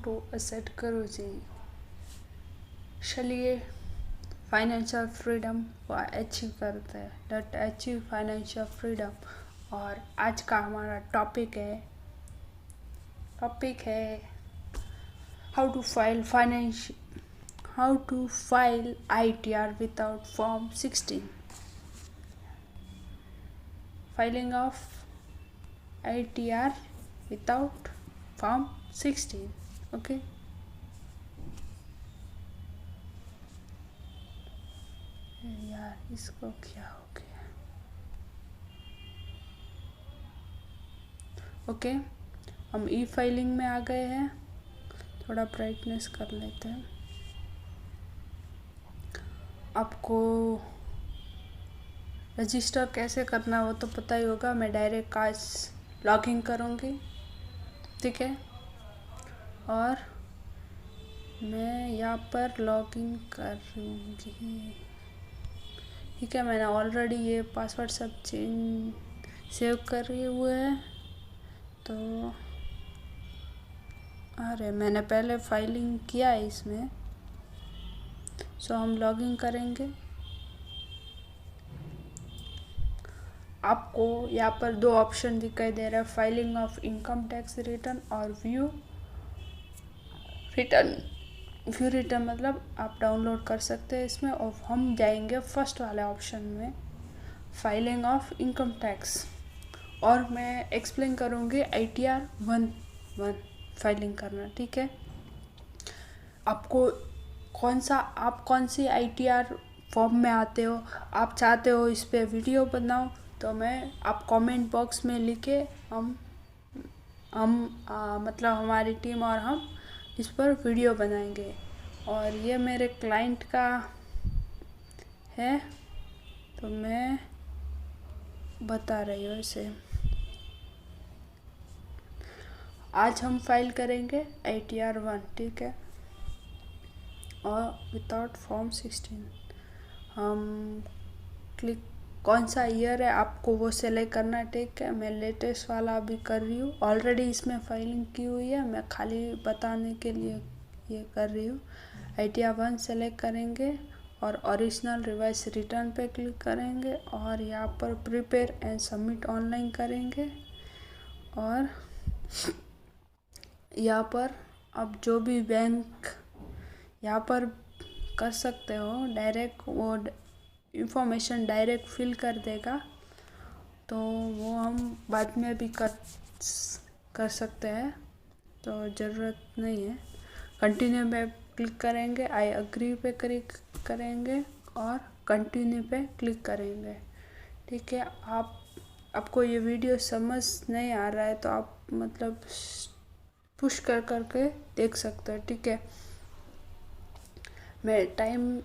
To asset गुरुजी। चलिए financial freedom को achieve करते हैं, लेट अचीव फाइनेंशियल फ्रीडम। और आज का हमारा टॉपिक है how to file ITR without form 16। Filing of ITR without form 16। Okay, यार इसको क्या हो गया। ओके, हम ई फाइलिंग में आ गए हैं। थोड़ा ब्राइटनेस कर लेते हैं। आपको रजिस्टर कैसे करना हो तो पता ही होगा। मैं डायरेक्ट आज लॉगिन करूँगी, ठीक है। और मैं यहाँ पर लॉगिन करूँगी, ठीक है। मैंने ऑलरेडी ये पासवर्ड सब सेव करे हुए हैं। तो अरे मैंने पहले फाइलिंग किया है इसमें, सो हम लॉगिन करेंगे। आपको यहाँ पर दो ऑप्शन दिखाई दे रहा है, filing of income tax return और व्यू रिटर्न मतलब आप डाउनलोड कर सकते हैं इसमें। और हम जाएंगे फर्स्ट वाले ऑप्शन में, फाइलिंग ऑफ इनकम टैक्स। और मैं एक्सप्लेन करूँगी ITR 1 फाइलिंग करना, ठीक है। आपको आप कौन सी ITR फॉर्म में आते हो, आप चाहते हो इस पर वीडियो बनाओ, तो आप कमेंट बॉक्स में लिखे। मतलब हमारी टीम और हम इस पर वीडियो बनाएंगे। और ये मेरे क्लाइंट का है, तो मैं बता रही हूँ इसे। आज हम फाइल करेंगे ITR 1, ठीक है। और विदाउट फॉर्म 16 हम क्लिक, कौन सा ईयर है आपको वो सेलेक्ट करना है, ठीक है। मैं लेटेस्ट वाला अभी कर रही हूँ, ऑलरेडी इसमें फाइलिंग की हुई है, मैं खाली बताने के लिए ये कर रही हूँ। ITR 1 सेलेक्ट करेंगे और ओरिजिनल रिवाइज रिटर्न पे क्लिक करेंगे और यहाँ पर प्रिपेयर एंड सबमिट ऑनलाइन करेंगे। और यहाँ पर आप जो भी बैंक यहाँ पर कर सकते हो, डायरेक्ट वो इंफॉर्मेशन डायरेक्ट फिल कर देगा, तो वो हम बाद में भी कर सकते हैं, तो ज़रूरत नहीं है। कंटिन्यू पे क्लिक करेंगे, आई अग्री पे क्लिक करेंगे और कंटिन्यू पे क्लिक करेंगे, ठीक है। आपको ये वीडियो समझ नहीं आ रहा है तो आप मतलब पुश करके देख सकते हो, ठीक है। मैं टाइम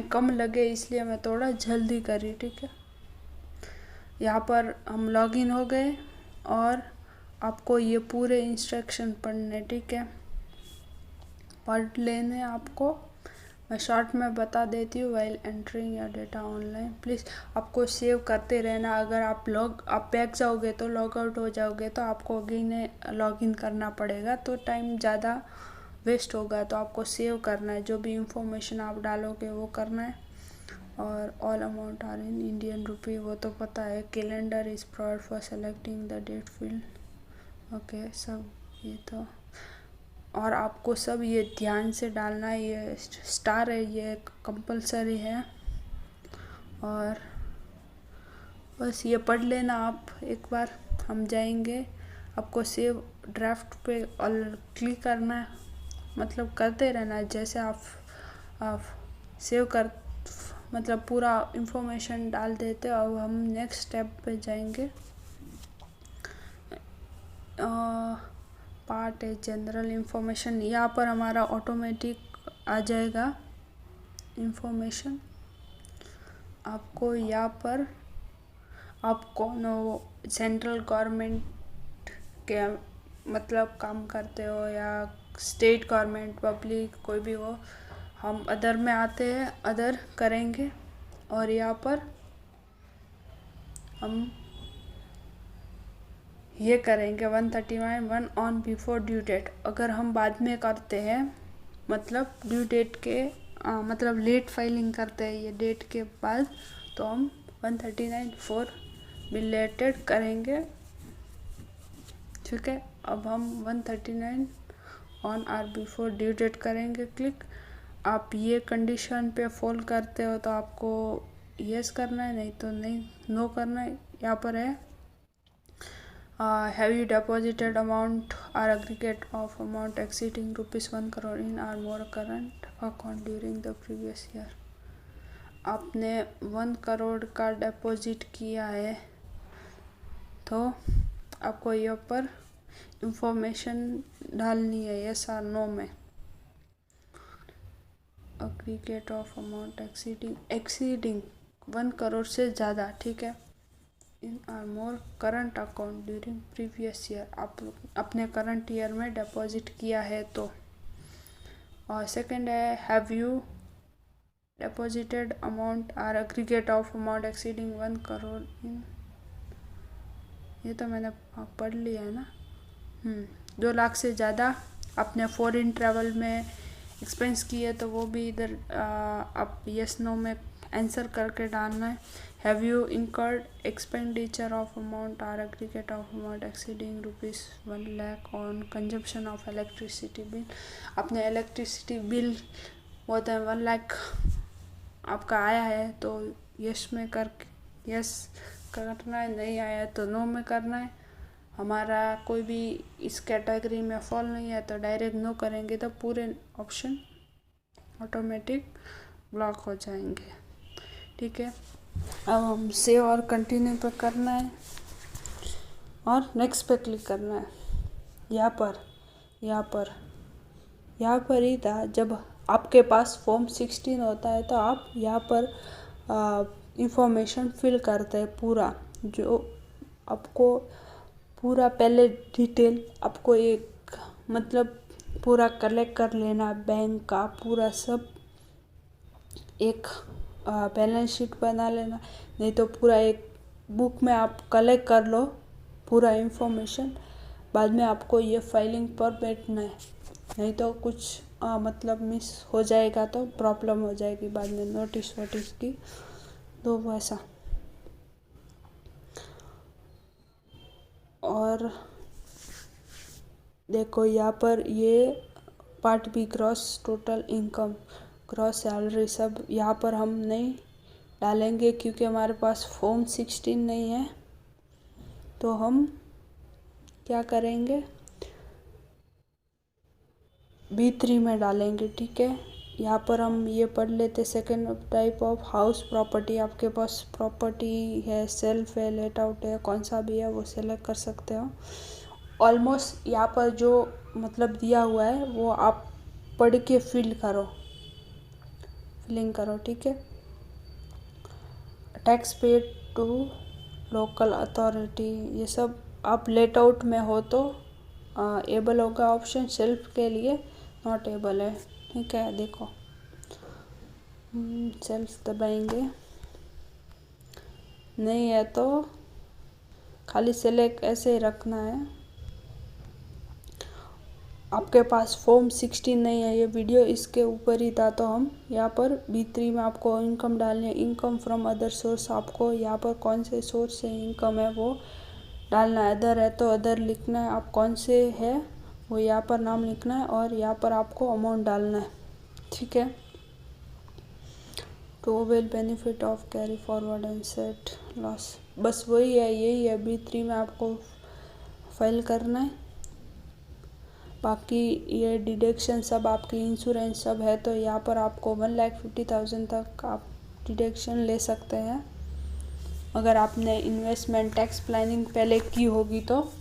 कम लगे इसलिए मैं थोड़ा जल्दी करी, ठीक है। यहाँ पर हम लॉगिन हो गए और आपको ये पूरे इंस्ट्रक्शन पढ़ने, ठीक है, पढ़ लेने आपको। मैं शॉर्ट में बता देती हूँ। While entering your data online, please आपको सेव करते रहना। अगर आप बैक जाओगे तो लॉग आउट हो जाओगे तो आपको अगेन लॉगिन करना पड़ेगा, तो टाइम ज़्यादा वेस्ट होगा। तो आपको सेव करना है, जो भी इंफॉर्मेशन आप डालोगे वो करना है। और all amount are in Indian rupee, वो तो पता है। Calendar is provide for selecting the date field, okay, सब ये तो। और आपको सब ये ध्यान से डालना है, ये स्टार है, ये कंपलसरी है। और बस ये पढ़ लेना आप एक बार। हम जाएंगे, आपको सेव ड्राफ्ट पे क्लिक करना है, मतलब करते रहना है। जैसे आप सेव कर मतलब पूरा इंफॉर्मेशन डाल देते हो। अब हम नेक्स्ट स्टेप पे जाएंगे। पार्ट है जनरल इंफॉर्मेशन, यहाँ पर हमारा ऑटोमेटिक आ जाएगा इंफॉर्मेशन। आपको यहाँ पर आप कौन हो, सेंट्रल गवर्नमेंट के मतलब काम करते हो या स्टेट गवर्नमेंट, पब्लिक, कोई भी हो। हम अदर में आते हैं, अदर करेंगे। और यहाँ पर हम ये करेंगे 131 ऑन बिफोर ड्यू डेट। अगर हम बाद में करते हैं मतलब ड्यू डेट के मतलब लेट फाइलिंग करते हैं ये डेट के बाद, तो हम 139 फॉर बिलेटेड करेंगे। ठीक है, अब हम 139 on or before due date करेंगे क्लिक। आप ये कंडीशन पे फॉल करते हो तो आपको यस करना है, नहीं तो नहीं नो करना है। यहाँ पर है have you deposited amount or aggregate of amount exceeding ₹1 crore in or more current account during the previous year. आपने 1 करोड़ का डिपॉजिट किया है तो आपको यहाँ पर इंफॉर्मेशन डालनी है यस और नो में। Aggregate of amount exceeding 1 crore से ज़्यादा, ठीक है, in or more current account during previous year. आप अपने करंट ईयर में डिपॉजिट किया है तो। और सेकंड है have you deposited amount or aggregate of amount exceeding 1 crore in, ये तो मैंने पढ़ लिया है ना। 2 लाख से ज़्यादा आपने फॉरेन ट्रैवल में एक्सपेंस किए तो वो भी इधर आप यस नो में आंसर करके डालना है। Have you incurred expenditure of amount or aggregate of amount exceeding ₹1 lakh on consumption of electricity bill. अपने इलेक्ट्रिसिटी बिल होता है 1 लाख आपका आया है तो यस में कर यस करना है, नहीं आया तो नो में करना है। हमारा कोई भी इस कैटेगरी में फॉल नहीं है तो डायरेक्ट नो करेंगे तो पूरे ऑप्शन ऑटोमेटिक ब्लॉक हो जाएंगे। ठीक है, अब हम सेव और कंटिन्यू पे करना है और नेक्स्ट पे क्लिक करना है। यहाँ पर ही था जब आपके पास फॉर्म 16 होता है तो आप यहाँ पर इंफॉर्मेशन फिल करते हैं पूरा, जो आपको पूरा पहले डिटेल आपको एक मतलब पूरा कलेक्ट कर लेना बैंक का पूरा सब, एक बैलेंस शीट बना लेना, नहीं तो पूरा एक बुक में आप कलेक्ट कर लो पूरा इंफॉर्मेशन। बाद में आपको ये फाइलिंग पर बैठना है, नहीं तो कुछ मतलब मिस हो जाएगा तो प्रॉब्लम हो जाएगी बाद में नोटिस की, तो वैसा। और देखो यहाँ पर ये part B gross total income gross salary सब यहाँ पर हम नहीं डालेंगे क्योंकि हमारे पास फॉर्म 16 नहीं है। तो हम क्या करेंगे B3 में डालेंगे। ठीक है, यहाँ पर हम ये पढ़ लेते second type of house property. आपके पास प्रॉपर्टी है, सेल्फ है, लेट आउट है, कौन सा भी है वो सेलेक्ट कर सकते हो। ऑलमोस्ट यहाँ पर जो मतलब दिया हुआ है वो आप पढ़ के फिलिंग करो। ठीक है, tax paid to local authority, ये सब आप लेट आउट में हो तो एबल होगा ऑप्शन, सेल्फ के लिए नॉट एबल है। ठीक है, देखो सेल्फ दबाएंगे, नहीं है तो खाली सेलेक्ट ऐसे ही रखना है। आपके पास फॉर्म 16 नहीं है, ये वीडियो इसके ऊपर ही था, तो हम यहाँ पर B3 में आपको इनकम डालनी है। इनकम फ्रॉम अदर सोर्स, आपको यहाँ पर कौन से सोर्स से इनकम है वो डालना है। अदर है तो अदर लिखना है, आप कौन से है वो यहाँ पर नाम लिखना है और यहाँ पर आपको अमाउंट डालना है। ठीक है, to avail benefit of carry forward and set loss, बस वही है, यही है। B3 में आपको फाइल करना है। बाकी ये डिडक्शन सब आपकी इंश्योरेंस सब है तो यहाँ पर आपको 1,50,000 तक आप डिडक्शन ले सकते हैं। अगर आपने इन्वेस्टमेंट टैक्स प्लानिंग पहले की होगी तो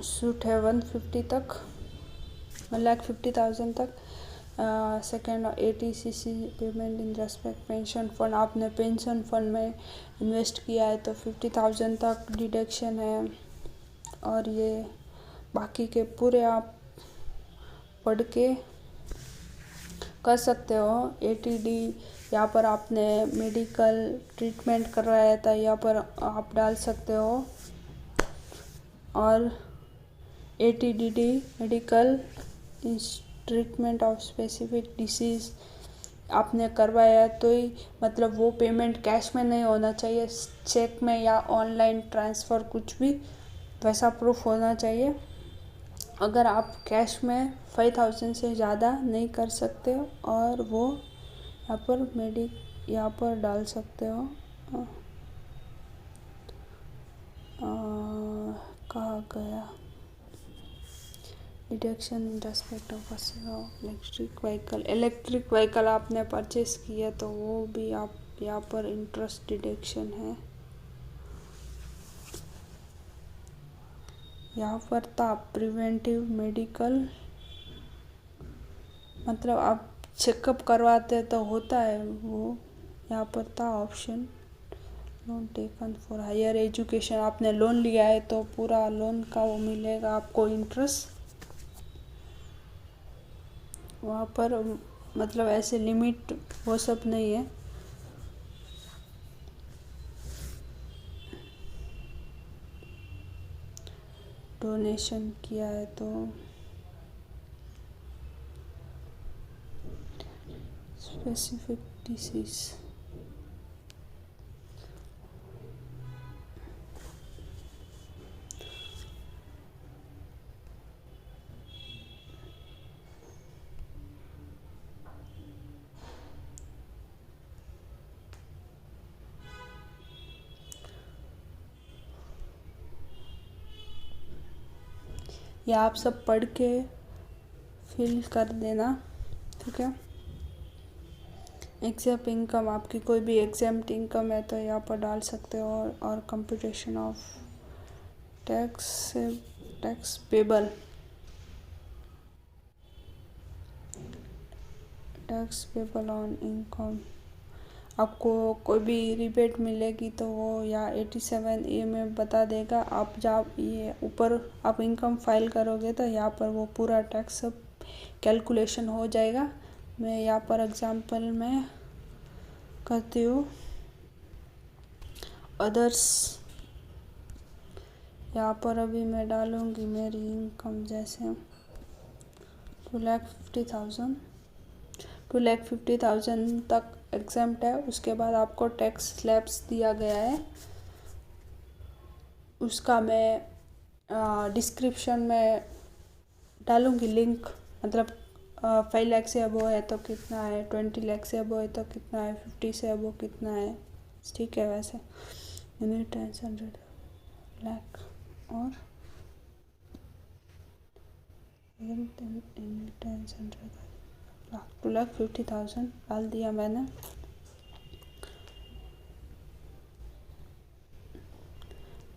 सूट है 1,50,000 तक। Second ATCC payment in respect pension fund, आपने पेंशन फंड में इन्वेस्ट किया है तो 50,000 तक डिडक्शन है। और ये बाकी के पूरे आप पढ़ के कर सकते हो। ATD यहाँ पर आपने मेडिकल ट्रीटमेंट करवाया था, यहाँ पर आप डाल सकते हो। और ATDD medical treatment of specific disease आपने करवाया तो ही मतलब वो पेमेंट कैश में नहीं होना चाहिए, चेक में या ऑनलाइन ट्रांसफ़र, कुछ भी वैसा प्रूफ होना चाहिए। अगर आप कैश में 5,000 से ज़्यादा नहीं कर सकते और वो यहाँ पर डाल सकते हो। कहाँ गया deduction in respect of electric vehicle आपने परचेस किया तो वो भी आप यहाँ पर इंटरेस्ट डिडक्शन है। यहाँ पर था प्रिवेंटिव मेडिकल, मतलब आप चेकअप करवाते तो होता है वो। यहाँ पर था option loan taken for higher education, आपने लोन लिया है तो पूरा लोन का वो मिलेगा आपको इंटरेस्ट। वहाँ पर मतलब ऐसे लिमिट वो सब नहीं है। डोनेशन किया है तो स्पेसिफिक डिसीज, या आप सब पढ़ के फिल कर देना, ठीक है। एग्जैम्ट इनकम, आपकी कोई भी एग्जैम्ट इनकम है तो यहाँ पर डाल सकते हो। और computation of tax payable, tax payable on income, आपको कोई भी रिबेट मिलेगी तो वो या 87A में बता देगा। आप जब ये ऊपर आप इनकम फाइल करोगे तो यहाँ पर वो पूरा टैक्स सब कैलकुलेशन हो जाएगा। मैं यहाँ पर एग्जांपल में करती हूँ। अदर्स, यहाँ पर अभी मैं डालूँगी मेरी इनकम जैसे 2,50,000 तक एग्जैम्प्ट है। उसके बाद आपको टैक्स स्लैब्स दिया गया है, उसका मैं डिस्क्रिप्शन में डालूँगी लिंक। मतलब 5 लाख से अबो है तो कितना है, 20 लाख से अबो है तो कितना है, 50 से अबो कितना है, ठीक है। वैसे 100 लाख और 2,50,000 डाल दिया मैंने।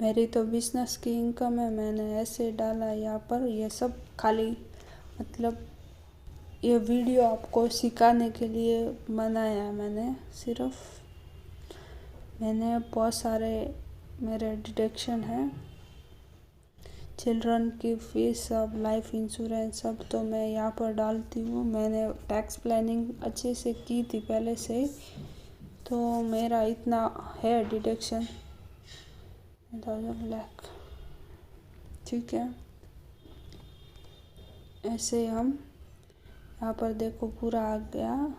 मेरी तो बिजनेस की इनकम है, मैंने ऐसे डाला यहाँ पर। ये सब खाली मतलब ये वीडियो आपको सिखाने के लिए बनाया है मैंने। मैंने बहुत सारे मेरे डिडक्शन है, चिल्ड्रन की फीस सब, लाइफ इंश्योरेंस सब तो मैं यहाँ पर डालती हूँ। मैंने टैक्स प्लानिंग अच्छे से की थी पहले से, तो मेरा इतना है डिडक्शन 1,000 लाख, ठीक है। ऐसे हम यहाँ पर देखो पूरा आ गया।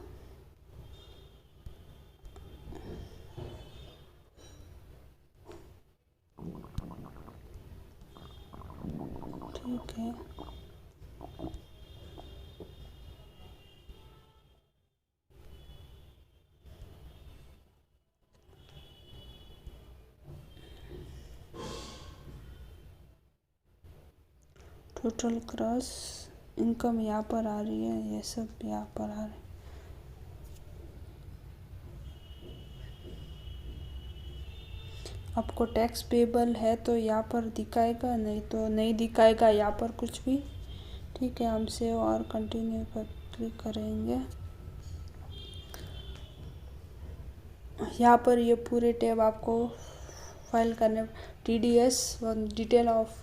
ठीक है, टोटल क्रॉस इनकम यहाँ पर आ रही है, ये सब यहाँ पर आ रहा है। आपको टैक्स पेबल है तो यहाँ पर दिखाएगा, नहीं तो नहीं दिखाएगा यहाँ पर कुछ भी, ठीक है। हम सेव और कंटिन्यू पर क्लिक करेंगे। यहाँ पर ये पूरे टैब आपको फाइल करने, TDS detail of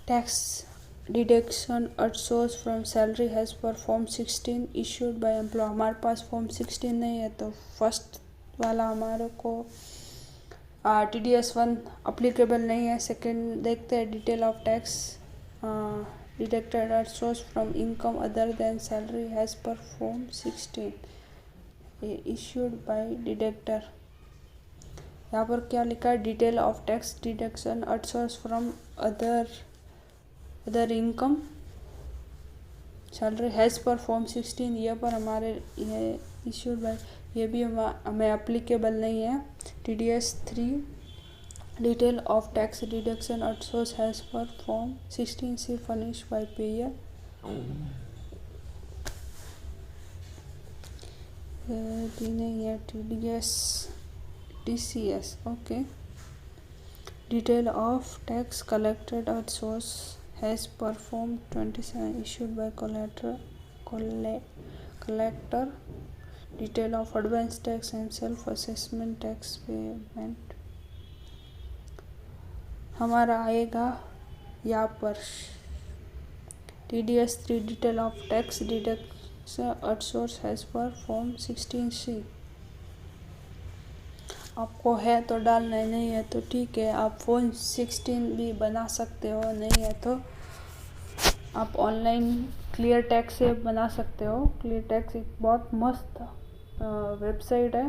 tax deduction at source from salary has per form 16 issued by employ. हमारे पास फॉर्म 16 नहीं है तो फर्स्ट वाला हमारे को TDS 1 अप्लीकेबल नहीं है। सेकंड देखते हैं, detail of tax deducted at source from income other than salary has per form 16 issued by deductor. यहाँ पर क्या लिखा है, detail of tax deduction at source from other income salary has per form 16। ये पर हमारे ये इशूड बाय, ये भी हमें अप्लीकेबल नहीं है। TDS 3 detail of tax deduction at source as per form 16 C furnish by payer. भी नहीं है। TDS TCS okay. Detail of tax collected at source as per form 27 issued by collector. Detail of advance tax and self assessment tax payment हमारा आएगा यहाँ पर TDS 3 detail of tax deduction at source as per form 16C। आपको है तो डालना है, नहीं है तो ठीक है, आप फॉर्म 16 भी बना सकते हो। नहीं है तो आप ऑनलाइन क्लियर टैक्स से बना सकते हो। क्लियर टैक्स एक बहुत मस्त वेबसाइट है।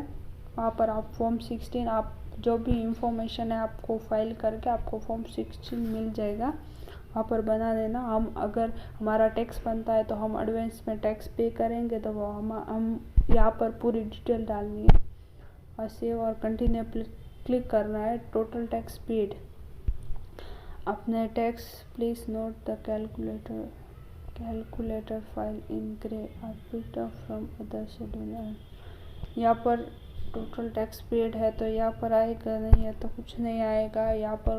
वहाँ पर आप फॉर्म 16 आप जो भी इंफॉर्मेशन है आपको फाइल करके आपको फॉर्म 16 मिल जाएगा। वहाँ पर बना देना। हम अगर हमारा टैक्स बनता है तो हम एडवांस में टैक्स पे करेंगे तो वो हम यहाँ पर पूरी डिटेल डालनी है और सेव और कंटिन्यू क्लिक करना है। टोटल टैक्स पेड अपने tax please note the calculator file in grey are picked up from other schedule. यहाँ पर टोटल टैक्स पेड है तो यहाँ पर आएगा, नहीं है तो कुछ नहीं आएगा। यहाँ पर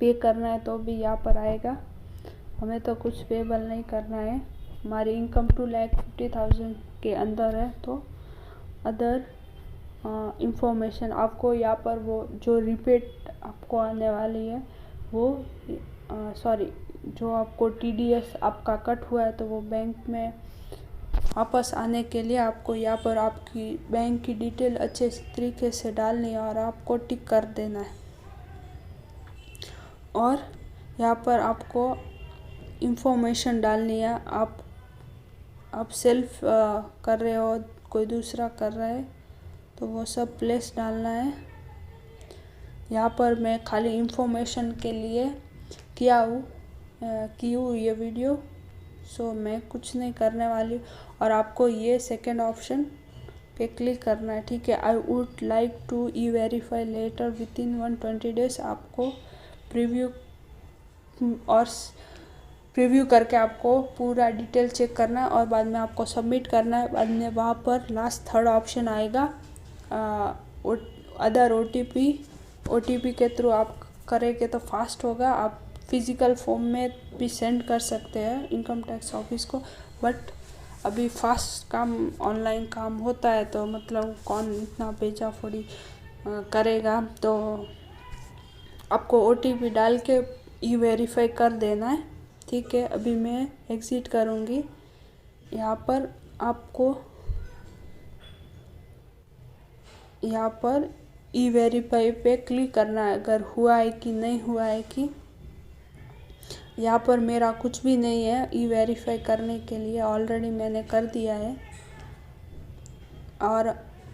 पे करना है तो भी यहाँ पर आएगा। हमें तो कुछ पेबल नहीं करना है। हमारी इनकम 2,50,000 के अंदर है तो अदर इंफॉर्मेशन आपको यहाँ पर वो जो रिपीट आपको आने वाली है वो जो आपको TDS आपका कट हुआ है तो वो बैंक में वापस आने के लिए आपको यहाँ पर आपकी बैंक की डिटेल अच्छे तरीके से डालनी है और आपको टिक कर देना है। और यहाँ पर आपको इंफॉर्मेशन डालनी है। आप सेल्फ कर रहे हो, कोई दूसरा कर रहा है तो वो सब प्लेस डालना है। यहाँ पर मैं खाली इंफॉर्मेशन के लिए की हूँ ये वीडियो, सो मैं कुछ नहीं करने वाली हूँ। और आपको ये सेकंड ऑप्शन पे क्लिक करना है, ठीक है। I would like to e-verify later within 120 days. आपको प्रीव्यू करके आपको पूरा डिटेल चेक करना है और बाद में आपको सबमिट करना है। बाद में वहाँ पर लास्ट थर्ड ऑप्शन आएगा अदर OTP के थ्रू आप करेंगे तो फास्ट होगा। आप फिज़िकल फॉर्म में भी सेंड कर सकते हैं इनकम टैक्स ऑफिस को, बट अभी फास्ट काम ऑनलाइन काम होता है तो मतलब कौन इतना पेचा फोड़ी करेगा। तो आपको OTP डाल के ई-वेरीफाई कर देना है, ठीक है। अभी मैं एग्ज़िट करूँगी। यहाँ पर आपको यहाँ पर ई-वेरीफाई पे क्लिक करना है, अगर हुआ है कि नहीं हुआ है कि। यहाँ पर मेरा कुछ भी नहीं है ई-वेरीफाई करने के लिए, ऑलरेडी मैंने कर दिया है। और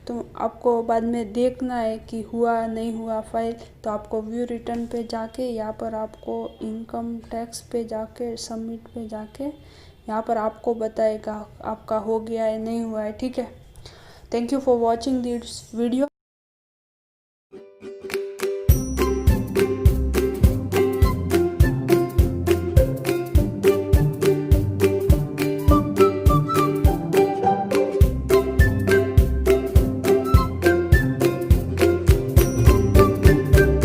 तो आपको बाद में देखना है कि हुआ नहीं हुआ फाइल, तो आपको व्यू रिटर्न पे जाके यहाँ पर आपको इनकम टैक्स पे जाके सबमिट पे जाके यहाँ पर आपको बताएगा आपका हो गया है नहीं हुआ है, ठीक है। Thank you for watching this video.